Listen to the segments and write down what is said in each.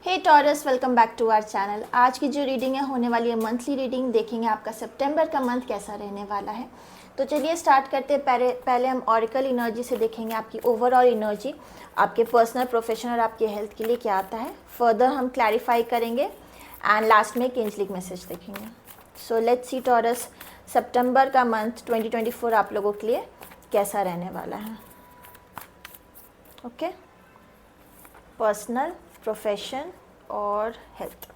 Hey Taurus, welcome back to our channel. आज की जो रीडिंग है होने वाली है मंथली रीडिंग। देखेंगे आपका सितंबर का मंथ कैसा रहने वाला है। तो चलिए स्टार्ट करते हैं। पहले हम ऑरिकल एनर्जी से देखेंगे आपकी ओवरऑल एनर्जी, आपके पर्सनल, प्रोफेशनल और आपके हेल्थ के लिए क्या आता है। फर्दर हम क्लैरिफाई करेंगे एंड लास्ट में एंजेलिक मैसेज देखेंगे। सो लेट्स सी टॉरस, सितंबर का मंथ 2024 आप लोगों के लिए कैसा रहने वाला है। ओके, पर्सनल, प्रोफेशन और हेल्थ।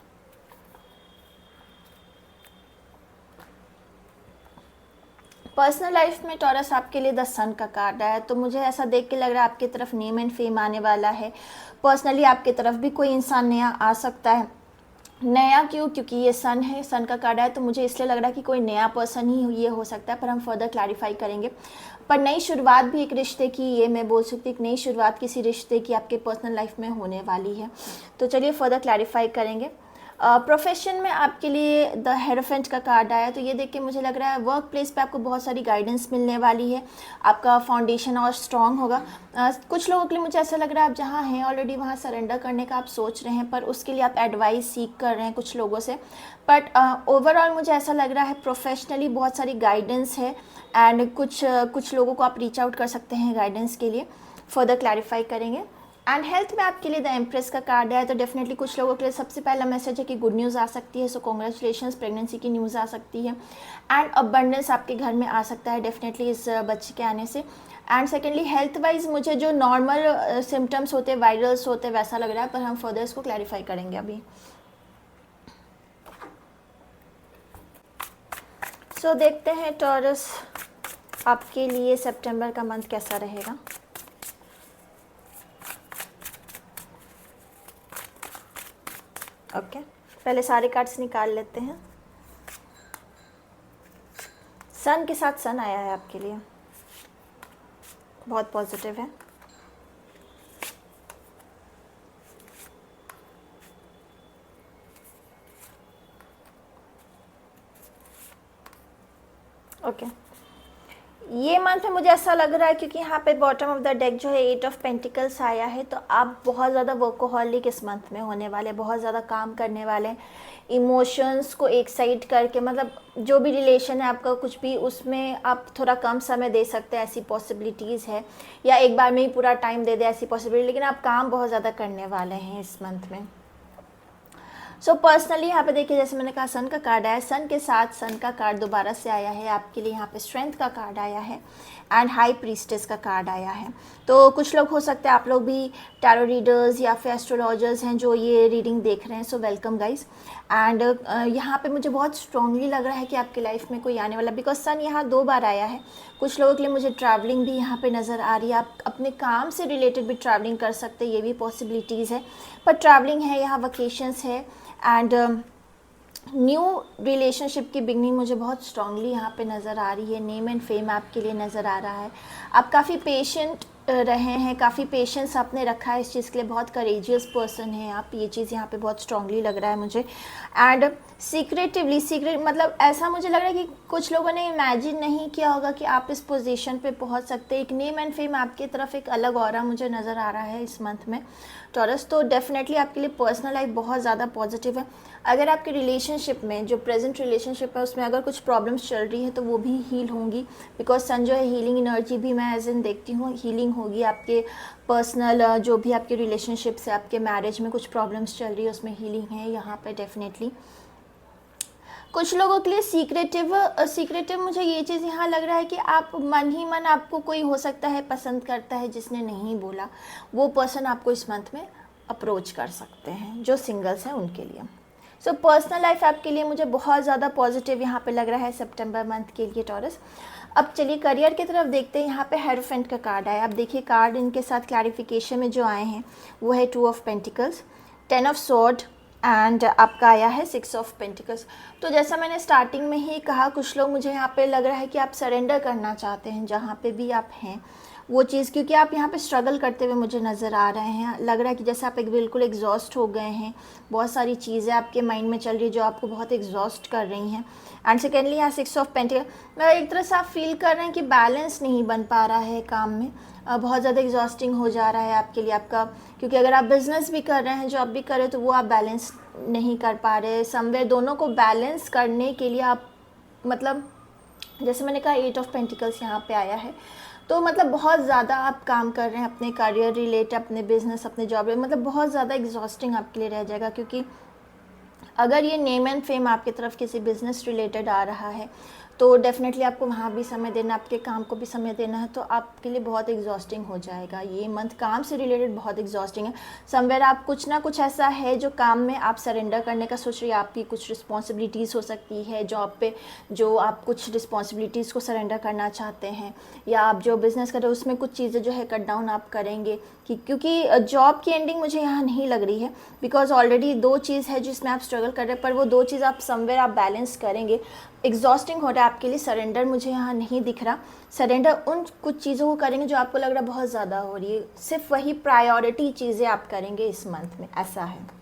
पर्सनल लाइफ में टॉरस आपके लिए द सन का कार्ड है, तो मुझे ऐसा देख के लग रहा है आपकी तरफ नेम एंड फेम आने वाला है। पर्सनली आपकी तरफ भी कोई इंसान नया आ सकता है। नया क्यों? क्योंकि ये सन है, सन का कार्ड है, तो मुझे इसलिए लग रहा है कि कोई नया पर्सन ही ये हो सकता है, पर हम फर्दर क्लैरिफाई करेंगे। पर नई शुरुआत भी एक रिश्ते की, ये मैं बोल सकती हूँ, एक नई शुरुआत किसी रिश्ते की आपके पर्सनल लाइफ में होने वाली है। तो चलिए फर्दर क्लैरिफाई करेंगे। प्रोफेशन में आपके लिए द हेरोफेंट का कार्ड आया, तो ये देख के मुझे लग रहा है वर्क प्लेस पे आपको बहुत सारी गाइडेंस मिलने वाली है। आपका फाउंडेशन और स्ट्रॉन्ग होगा। कुछ लोगों के लिए मुझे ऐसा लग रहा है आप जहाँ हैं ऑलरेडी वहाँ सरेंडर करने का आप सोच रहे हैं, पर उसके लिए आप एडवाइस सीख कर रहे हैं कुछ लोगों से। बट ओवरऑल मुझे ऐसा लग रहा है प्रोफेशनली बहुत सारी गाइडेंस है एंड कुछ लोगों को आप रीच आउट कर सकते हैं गाइडेंस के लिए। फर्दर क्लैरिफाई करेंगे। एंड हेल्थ में आपके लिए द एम्प्रेस का कार्ड है, तो डेफिनेटली कुछ लोगों के लिए सबसे पहला मैसेज है कि गुड न्यूज़ आ सकती है। सो कॉन्ग्रेचुलेशंस, प्रेगनेंसी की न्यूज़ आ सकती है एंड अबंडेंस आपके घर में आ सकता है डेफिनेटली इस बच्चे के आने से। एंड सेकेंडली हेल्थ वाइज मुझे जो नॉर्मल सिम्टम्स होते हैं, वायरल्स होते हैं, वैसा लग रहा है, पर हम फर्दर इसको क्लैरिफाई करेंगे अभी। सो देखते हैं टॉरस आपके लिए सितंबर का मंथ कैसा रहेगा। ओके, पहले सारे कार्ड्स निकाल लेते हैं। सन के साथ सन आया है आपके लिए, बहुत पॉजिटिव है। ओके, ये मंथ में मुझे ऐसा लग रहा है क्योंकि यहाँ पे बॉटम ऑफ द डेक जो है 8 ऑफ पेंटिकल्स आया है, तो आप बहुत ज़्यादा वर्कोहॉलिक इस मंथ में होने वाले, बहुत ज़्यादा काम करने वाले। इमोशंस को एक साइड करके, मतलब जो भी रिलेशन है आपका कुछ भी, उसमें आप थोड़ा कम समय दे सकते हैं, ऐसी पॉसिबिलिटीज़ है, या एक बार में ही पूरा टाइम दे दे, ऐसी पॉसिबिलिटी। लेकिन आप काम बहुत ज़्यादा करने वाले हैं इस मंथ में। सो पर्सनली यहाँ पे देखिए, जैसे मैंने कहा सन का कार्ड आया, सन के साथ सन का कार्ड दोबारा से आया है आपके लिए। यहाँ पे स्ट्रेंथ का कार्ड आया है एंड हाई प्रीस्टेस का कार्ड आया है। तो कुछ लोग हो सकते हैं आप लोग भी टैरो रीडर्स या फिर एस्ट्रोलॉजर्स हैं जो ये रीडिंग देख रहे हैं। So welcome guys. एंड यहाँ पे मुझे बहुत स्ट्रांगली लग रहा है कि आपकी लाइफ में कोई आने वाला, बिकॉज सन यहाँ 2 बार आया है। कुछ लोगों के लिए मुझे ट्रैवलिंग भी यहाँ पे नज़र आ रही है। आप अपने काम से रिलेटेड भी ट्रैवलिंग कर सकते हैं, ये भी पॉसिबिलिटीज़ है। पर ट्रैवलिंग है यहाँ, वकेशंस है एंड न्यू रिलेशनशिप की बिगनिंग मुझे बहुत स्ट्रांगली यहाँ पे नज़र आ रही है। नेम एंड फेम आपके लिए नज़र आ रहा है। आप काफ़ी पेशेंट रहे हैं, काफ़ी पेशेंस आपने रखा है इस चीज़ के लिए, बहुत करेजियस पर्सन हैं आप, ये चीज़ यहाँ पे बहुत स्ट्रांगली लग रहा है मुझे। एंड सीक्रेट मतलब ऐसा मुझे लग रहा है कि कुछ लोगों ने इमेजिन नहीं किया होगा कि आप इस पोजीशन पे पहुँच सकते हैं। एक नेम एंड फेम आपकी तरफ एक अलग ऑरा मुझे नज़र आ रहा है इस मंथ में टॉरस। तो डेफिनेटली आपके लिए पर्सनल लाइफ बहुत ज़्यादा पॉजिटिव है। अगर आपके रिलेशनशिप में, जो प्रेजेंट रिलेशनशिप है, उसमें अगर कुछ प्रॉब्लम्स चल रही है तो वो भी हील होंगी, बिकॉज सन जो है हीलिंग एनर्जी भी मैं एज इन देखती हूँ, हीलिंग होगी आपके पर्सनल, जो भी आपके रिलेशनशिप्स है, आपके मैरिज में कुछ प्रॉब्लम्स चल रही है उसमें हीलिंग है यहाँ पे डेफिनेटली। कुछ लोगों के लिए सीक्रेटिव मुझे ये चीज़ यहाँ लग रहा है कि आप मन ही मन, आपको कोई हो सकता है पसंद करता है जिसने नहीं बोला, वो पर्सन आपको इस मंथ में अप्रोच कर सकते हैं, जो सिंगल्स हैं उनके लिए। सो पर्सनल लाइफ आपके लिए मुझे बहुत ज़्यादा पॉजिटिव यहाँ पे लग रहा है सितंबर मंथ के लिए टॉरस। अब चलिए करियर की तरफ देखते हैं। यहाँ पे हेरोफेंट का कार्ड आया। आप देखिए कार्ड इनके साथ क्लैरिफिकेशन में जो आए हैं वो है 2 of pentacles, 10 of sword and आपका आया है 6 ऑफ पेंटिकल्स। तो जैसा मैंने स्टार्टिंग में ही कहा, कुछ लोग, मुझे यहाँ पे लग रहा है कि आप सरेंडर करना चाहते हैं जहाँ पे भी आप हैं, वो चीज़, क्योंकि आप यहाँ पे स्ट्रगल करते हुए मुझे नज़र आ रहे हैं, लग रहा है कि जैसे आप एक बिल्कुल एग्जॉस्ट हो गए हैं, बहुत सारी चीज़ें आपके माइंड में चल रही है जो आपको बहुत एग्जॉस्ट कर रही हैं। एंड सेकेंडली यहाँ 6 ऑफ पेंटिकल, एक तरह से आप फील कर रहे हैं कि बैलेंस नहीं बन पा रहा है काम में, बहुत ज़्यादा एग्जॉस्टिंग हो जा रहा है आपके लिए आपका, क्योंकि अगर आप बिज़नेस भी कर रहे हैं, जॉब भी कर रहे हैं, तो वो आप बैलेंस नहीं कर पा रहे। समवेयर दोनों को बैलेंस करने के लिए आप, मतलब जैसे मैंने कहा 8 ऑफ पेंटिकल्स यहाँ पे आया है, तो मतलब बहुत ज़्यादा आप काम कर रहे हैं अपने करियर रिलेटेड, अपने बिजनेस, अपने जॉब, मतलब बहुत ज़्यादा एग्जॉस्टिंग आपके लिए रह जाएगा। क्योंकि अगर ये नेम एंड फेम आपकी तरफ किसी बिज़नेस रिलेटेड आ रहा है तो डेफिनेटली आपको वहाँ भी समय देना, आपके काम को भी समय देना है, तो आपके लिए बहुत एग्जॉस्टिंग हो जाएगा। ये मंथ काम से रिलेटेड बहुत एग्जॉस्टिंग है। समवेयर आप कुछ ना कुछ ऐसा है जो काम में आप सरेंडर करने का सोच रही है, आपकी कुछ रिस्पॉन्सिबिलिटीज़ हो सकती है जॉब पे, जो आप कुछ रिस्पॉन्सिबिलिटीज़ को सरेंडर करना चाहते हैं, या आप जो बिज़नेस कर रहे हो उसमें कुछ चीज़ें जो है कट डाउन आप करेंगे, क्योंकि जॉब की एंडिंग मुझे यहाँ नहीं लग रही है, बिकॉज ऑलरेडी 2 चीज़ है जिसमें आप स्ट्रगल कर रहे हैं, पर वो 2 चीज़ आप समवेयर आप बैलेंस करेंगे। एग्जॉस्टिंग हो रहा है आपके लिए, सरेंडर मुझे यहाँ नहीं दिख रहा। सरेंडर उन कुछ चीज़ों को करेंगे जो आपको लग रहा है बहुत ज़्यादा हो रही है, सिर्फ वही प्रायोरिटी चीज़ें आप करेंगे इस मंथ में, ऐसा है।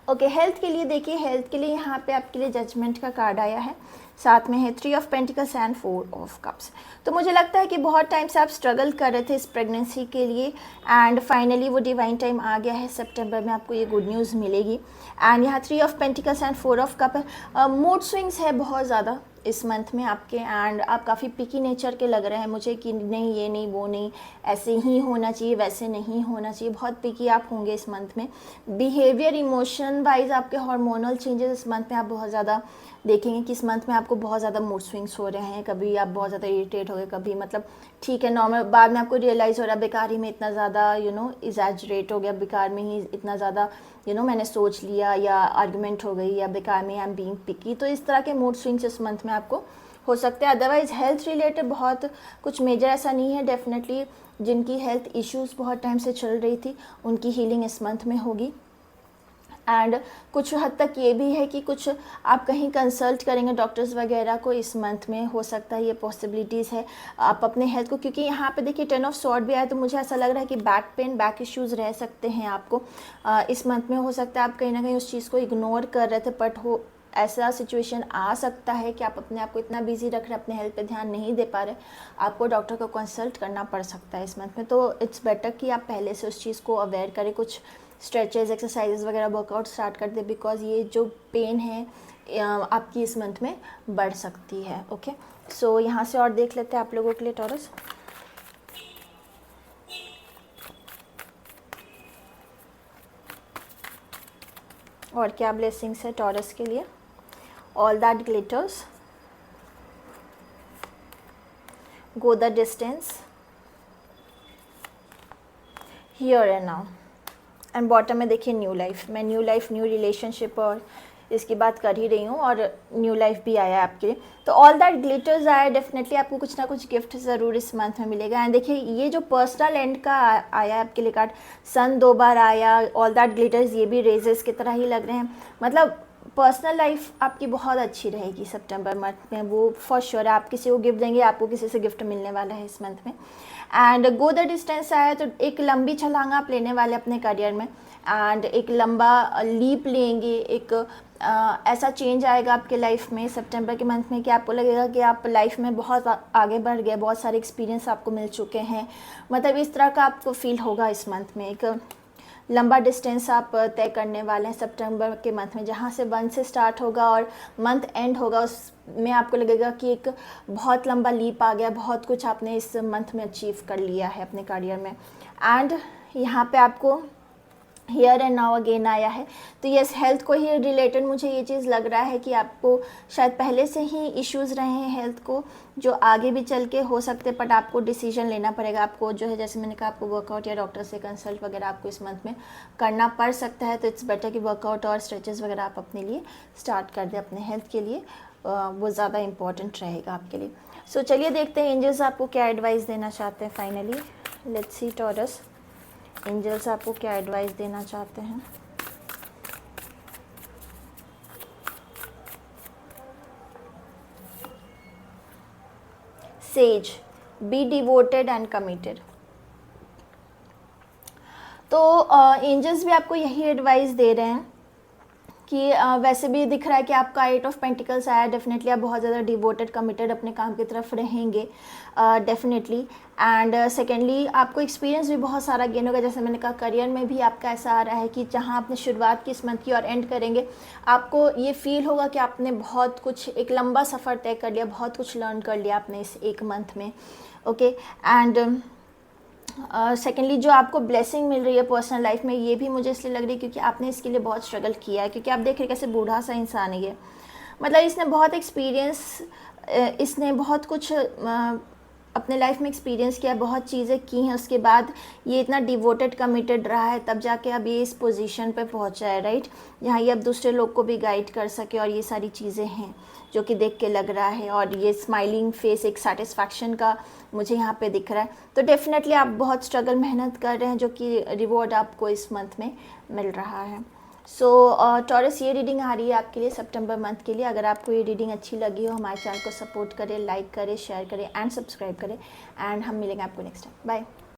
ओके, हेल्थ के लिए देखिए, हेल्थ के लिए यहाँ पे आपके लिए जजमेंट का कार्ड आया है, साथ में है 3 of pentacles and 4 of cups. तो मुझे लगता है कि बहुत टाइम से आप स्ट्रगल कर रहे थे इस प्रेगनेंसी के लिए, एंड फाइनली वो डिवाइन टाइम आ गया है, सितंबर में आपको ये गुड न्यूज़ मिलेगी। एंड यहाँ 3 of pentacles and 4 of cup है। मूड स्विंग्स है बहुत ज़्यादा इस मंथ में आपके, एंड आप काफ़ी पिकी नेचर के लग रहे हैं मुझे कि नहीं ये नहीं वो नहीं, ऐसे ही होना चाहिए, वैसे नहीं होना चाहिए, बहुत पिकी आप होंगे इस मंथ में। बिहेवियर, इमोशन वाइज आपके हार्मोनल चेंजेस इस मंथ में आप बहुत ज़्यादा देखेंगे कि इस मंथ में आपको बहुत ज़्यादा मूड स्विंग्स हो रहे हैं, कभी आप बहुत ज़्यादा इरिटेट हो गए, कभी मतलब ठीक है नॉर्मल, बाद में आपको रियलाइज़ हो रहा है बेकार ही में इतना ज़्यादा एग्जैजरेट हो गया, बेकार में ही इतना ज़्यादा मैंने सोच लिया, या आर्गुमेंट हो गई, या बेकार में आई एम बीइंग पिकी। तो इस तरह के मूड स्विंग्स इस मंथ में आपको हो सकते हैं। अदरवाइज़ हेल्थ रिलेटेड बहुत कुछ मेजर ऐसा नहीं है। डेफिनेटली जिनकी हेल्थ इश्यूज़ बहुत टाइम से चल रही थी उनकी हीलिंग इस मंथ में होगी। एंड कुछ हद तक ये भी है कि कुछ आप कहीं कंसल्ट करेंगे डॉक्टर्स वगैरह को इस मंथ में, हो सकता है ये पॉसिबिलिटीज़ है आप अपने हेल्थ को, क्योंकि यहाँ पे देखिए 10 ऑफ स्वॉर्ड भी आया, तो मुझे ऐसा लग रहा है कि बैक पेन, बैक इश्यूज़ रह सकते हैं आपको इस मंथ में। हो सकता है आप कहीं ना कहीं उस चीज़ को इग्नोर कर रहे थे, बट हो ऐसा सिचुएशन आ सकता है कि आप अपने आप को इतना बिजी रख रहे हैं, अपने हेल्थ पे ध्यान नहीं दे पा रहे, आपको डॉक्टर को कंसल्ट करना पड़ सकता है इस मंथ में। तो इट्स बेटर कि आप पहले से उस चीज़ को अवेयर करें, कुछ स्ट्रेचेस, एक्सरसाइजेस वगैरह वर्कआउट स्टार्ट कर दे, बिकॉज ये जो पेन है आपकी इस मंथ में बढ़ सकती है। ओके, सो यहाँ से और देख लेते हैं आप लोगों के लिए टॉरस। और क्या ब्लेसिंग्स है टॉरस के लिए। All that glitters, go the distance, here and now, and bottom में देखिए न्यू लाइफ। मैं न्यू लाइफ, न्यू रिलेशनशिप और इसकी बात कर ही रही हूँ, और न्यू लाइफ भी आया है आपके लिए। तो ऑल दैट ग्लिटर्स आया, डेफिनेटली आपको कुछ ना कुछ गिफ्ट ज़रूर इस मंथ में मिलेगा। एंड देखिए ये जो पर्सनल एंड का आया है आपके लिए कार्ड, सन 2 बार आया, ऑल दैट ग्लिटर्स, ये भी रेजेस की तरह ही लग रहे हैं। मतलब पर्सनल लाइफ आपकी बहुत अच्छी रहेगी सितंबर मंथ में, वो फॉर श्योर है। आप किसी को गिफ्ट देंगे, आपको किसी से गिफ्ट मिलने वाला है इस मंथ में। एंड गो द डिस्टेंस आया, तो एक लंबी छलांग आप लेने वाले अपने करियर में, एंड एक लंबा लीप लेंगे, एक ऐसा चेंज आएगा आपके लाइफ में सितंबर के मंथ में कि आपको लगेगा कि आप लाइफ में बहुत आगे बढ़ गए, बहुत सारे एक्सपीरियंस आपको मिल चुके हैं। मतलब इस तरह का आपको फील होगा इस मंथ में। एक लंबा डिस्टेंस आप तय करने वाले हैं सितंबर के मंथ में, जहाँ से 1 से स्टार्ट होगा और मंथ एंड होगा, उसमें आपको लगेगा कि एक बहुत लंबा लीप आ गया, बहुत कुछ आपने इस मंथ में अचीव कर लिया है अपने करियर में। एंड यहाँ पे आपको हियर एंड नाउ अगेन आया है, तो यस हेल्थ को ही रिलेटेड मुझे ये चीज़ लग रहा है कि आपको शायद पहले से ही इश्यूज़ रहे हैं हेल्थ को, जो आगे भी चल के हो सकते, बट आपको डिसीजन लेना पड़ेगा। आपको जो है, जैसे मैंने कहा, आपको वर्कआउट या डॉक्टर से कंसल्ट वगैरह आपको इस मंथ में करना पड़ सकता है। तो इट्स बेटर कि वर्कआउट और स्ट्रेचेस वगैरह आप अपने लिए स्टार्ट कर दें अपने हेल्थ के लिए, वो ज़्यादा इंपॉर्टेंट रहेगा आपके लिए। सो चलिए देखते हैं एंजल्स आपको क्या एडवाइस देना चाहते हैं finally. Let's see Taurus, angels आपको क्या एडवाइस देना चाहते हैं। Says, be devoted and committed. तो एंजल्स भी आपको यही एडवाइस दे रहे हैं कि वैसे भी दिख रहा है कि आपका 8 ऑफ पेंटिकल्स आया, डेफिनेटली आप बहुत ज़्यादा डिवोटेड कमिटेड अपने काम की तरफ रहेंगे डेफिनेटली। एंड सेकेंडली आपको एक्सपीरियंस भी बहुत सारा गेन होगा, जैसे मैंने कहा करियर में भी आपका ऐसा आ रहा है कि जहां आपने शुरुआत की इस मंथ की और एंड करेंगे, आपको ये फील होगा कि आपने बहुत कुछ, एक लंबा सफ़र तय कर लिया, बहुत कुछ लर्न कर लिया आपने इस एक मंथ में। ओके, एंड सेकेंडली जो आपको ब्लेसिंग मिल रही है पर्सनल लाइफ में, ये भी मुझे इसलिए लग रही है क्योंकि आपने इसके लिए बहुत स्ट्रगल किया है, क्योंकि आप देख रहे कैसे बूढ़ा सा इंसान है ये, मतलब इसने बहुत एक्सपीरियंस, इसने बहुत कुछ अपने लाइफ में एक्सपीरियंस किया, बहुत चीज़ें की हैं, उसके बाद ये इतना डिवोटेड कमिटेड रहा है, तब जाके अब ये इस पोजीशन पे पहुंचा है, राइट, जहाँ ये अब दूसरे लोग को भी गाइड कर सके, और ये सारी चीज़ें हैं जो कि देख के लग रहा है, और ये स्माइलिंग फेस एक सेटिस्फैक्शन का मुझे यहाँ पे दिख रहा है। तो डेफिनेटली आप बहुत स्ट्रगल मेहनत कर रहे हैं, जो कि रिवॉर्ड आपको इस मंथ में मिल रहा है। सो टॉरस, ये रीडिंग आ रही है आपके लिए सितंबर मंथ के लिए। अगर आपको ये रीडिंग अच्छी लगी हो, हमारे चैनल को सपोर्ट करें, लाइक करें, शेयर करें एंड सब्सक्राइब करें, एंड हम मिलेंगे आपको नेक्स्ट टाइम। बाय।